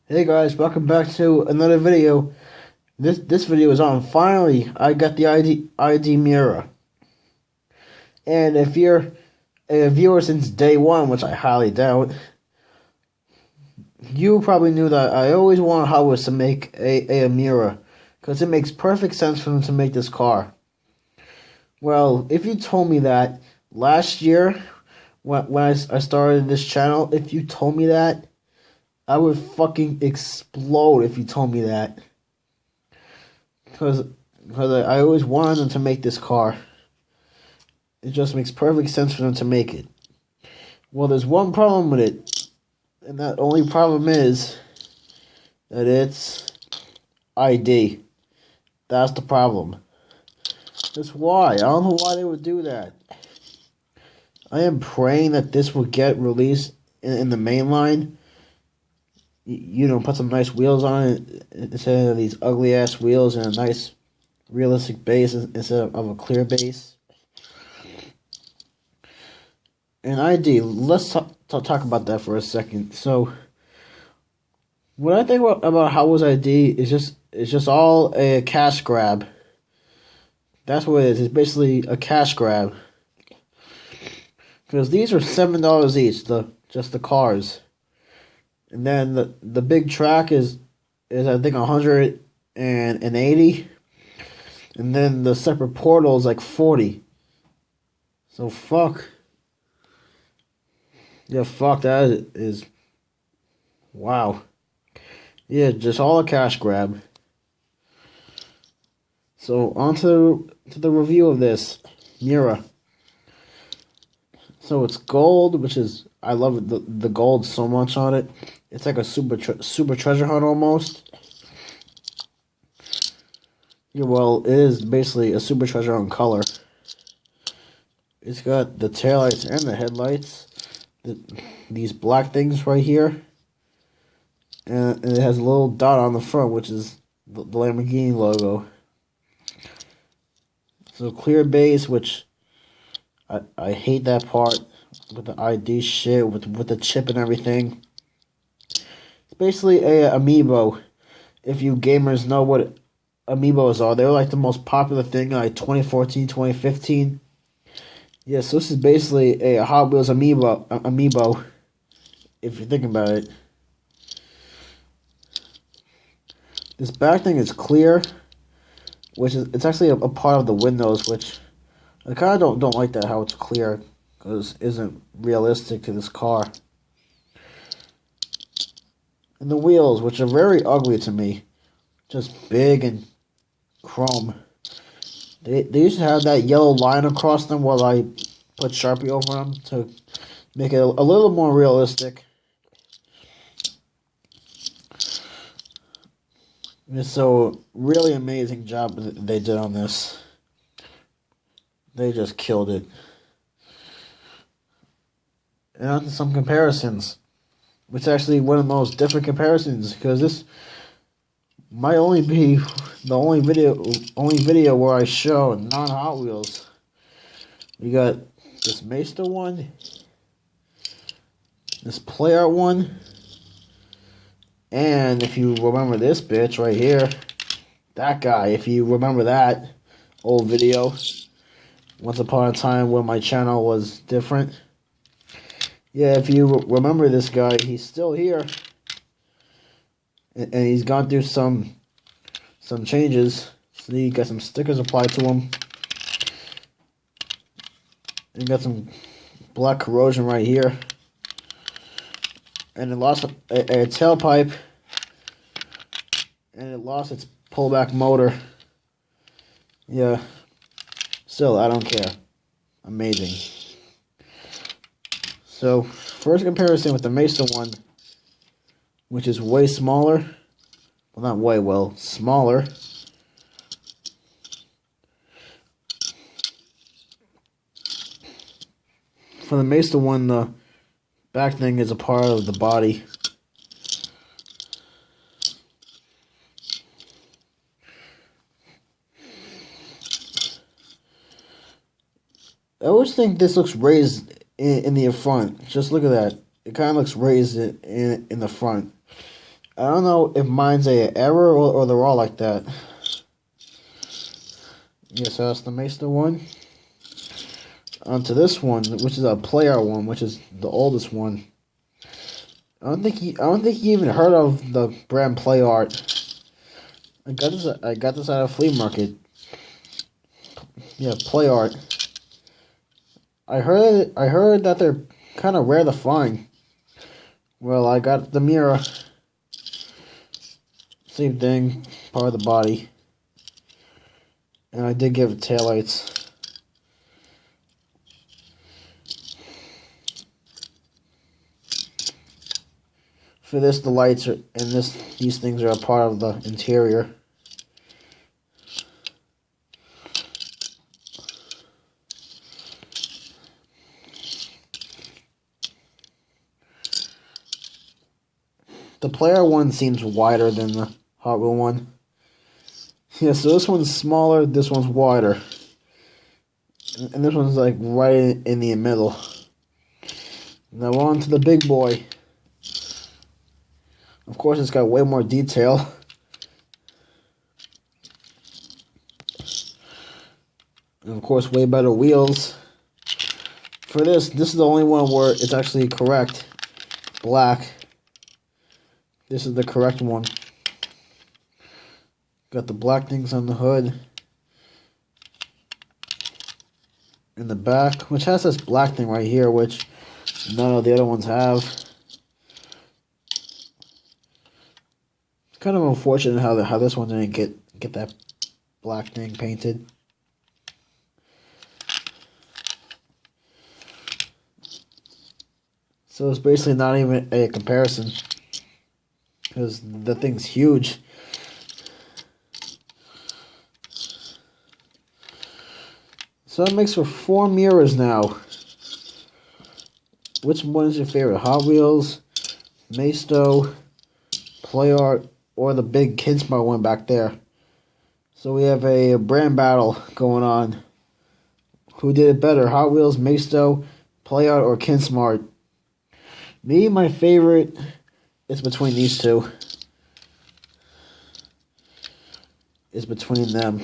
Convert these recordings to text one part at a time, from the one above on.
Hey guys, welcome back to another video. This video is on. Finally, I got the ID Muira. And if you're a viewer since day one, which I highly doubt, you probably knew that I always wanted Hot Wheels to make a Muira, because it makes perfect sense for them to make this car. Well, if you told me that last year, when I started this channel, if you told me that, I would fucking explode if you told me that. Because I always wanted them to make this car. It just makes perfect sense for them to make it. Well, there's one problem with it. And that only problem is that it's ID. That's the problem. That's why. I don't know why they would do that. I am praying that this will get released in the main line. You know, put some nice wheels on it instead of these ugly ass wheels, and a nice realistic base instead of a clear base. And ID, let's talk about that for a second. So, what I think about Hot Wheels ID is just all a cash grab. That's what it is. It's basically a cash grab. Because these are $7 each, just the cars. And then the big track is I think 180, and then the separate portal is like 40. So fuck. Yeah, fuck, that is wow. Yeah, just all a cash grab. So on to the review of this Muira. So it's gold, which is, I love the gold so much on it. It's like a super treasure hunt almost. Yeah, well, it is basically a super treasure hunt color. It's got the taillights and the headlights. These black things right here. And it has a little dot on the front, which is the Lamborghini logo. So clear base, which I hate that part with the ID shit, with the chip and everything. It's basically a amiibo. If you gamers know what amiibos are, they were like the most popular thing in like 2014, 2015. Yeah, so this is basically a Hot Wheels amiibo, if you think about it. This back thing is clear, which is, it's actually a part of the windows, which I kind of don't like that, how it's clear, because it isn't realistic to this car. And the wheels, which are very ugly to me, just big and chrome. They used to have that yellow line across them while I put Sharpie over them to make it a little more realistic. And so, really amazing job they did on this. They just killed it. And on to some comparisons, which is actually one of the most different comparisons, because this might only be the only video where I show non-Hot Wheels. We got this Maester one, this Play Art one, and if you remember this bitch right here, that guy, if you remember that old video, once upon a time when my channel was different. Yeah, if you remember this guy, he's still here. And he's gone through some changes. So you got some stickers applied to him. And you got some black corrosion right here. And it lost a tailpipe. And it lost its pullback motor. Yeah. Still, I don't care. Amazing. So, first comparison with the Maester one, which is way smaller. Well, not way, well, smaller. For the Maester one, the back thing is a part of the body. I always think this looks raised in the front. Just look at that. It kind of looks raised in the front. I don't know if mine's a error or they're all like that. Yeah, so that's the Maester one. Onto this one, which is a player one, which is the oldest one. I don't think you even heard of the brand Play Art. I got this at a flea market. Yeah, Play Art. I heard that they're kind of rare to find. Well, I got the Muira. Same thing, part of the body. And I did give it taillights. For this, the lights are, and these things are a part of the interior. The player one seems wider than the Hot Wheel one. Yeah, so this one's smaller, this one's wider. And this one's like right in the middle. Now on to the big boy. Of course, it's got way more detail. And of course, way better wheels. For this is the only one where it's actually correct. Black. This is the correct one. Got the black things on the hood. In the back, which has this black thing right here, which none of the other ones have. It's kind of unfortunate how this one didn't get that black thing painted. So it's basically not even a comparison, because the thing's huge. So that makes for 4 Muiras now. Which one is your favorite? Hot Wheels, Masto, Play Art, or the big Kidsmart one back there? So we have a brand battle going on. Who did it better? Hot Wheels, Masto, Play Art, or Kidsmart? Me, my favorite is between these two. It's between them.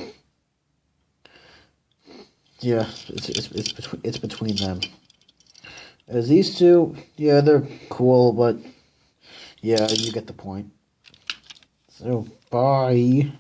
Yeah, it's between them. As these two, yeah, they're cool, but yeah, you get the point. So, bye.